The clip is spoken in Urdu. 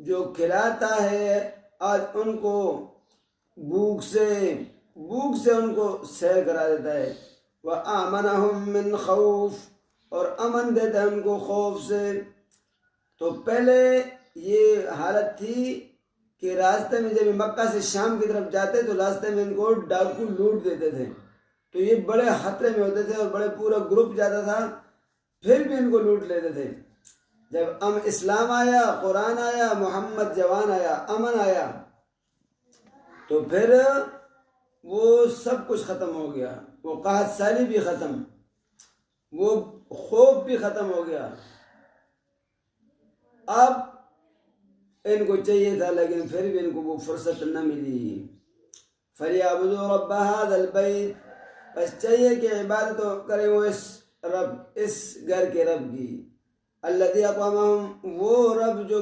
جو کھلاتا ہے آج ان کو بھوک سے ان کو سیر کرا دیتا ہے، وَآمَنَهُم مِّن خَوْفٍ، اور امن دیتا ہے ان کو خوف سے۔ تو پہلے یہ حالت تھی کہ راستے میں جب مکہ سے شام کی طرف جاتے تو راستے میں ان کو ڈاکو لوٹ دیتے تھے، تو یہ بڑے خطرے میں ہوتے تھے، اور بڑے پورا گروپ جاتا تھا پھر بھی ان کو لوٹ لیتے تھے۔ جب اسلام آیا، قرآن آیا، محمد جوان آیا، امن آیا، تو پھر وہ سب کچھ ختم ہو گیا، وہ قحط سالی بھی ختم، وہ خوف بھی ختم ہو گیا۔ اب ان کو چاہیے تھا لیکن پھر بھی ان کو وہ فرصت نہ ملی۔ فَلْيَعْبُدُوا رَبَّ هَذَا الْبَيْتِ، بس چاہیے کہ عبادت کریں وہ اس گھر کے رب کی، الَّذِي أَطْعَمَهُمْ، وہ رب جو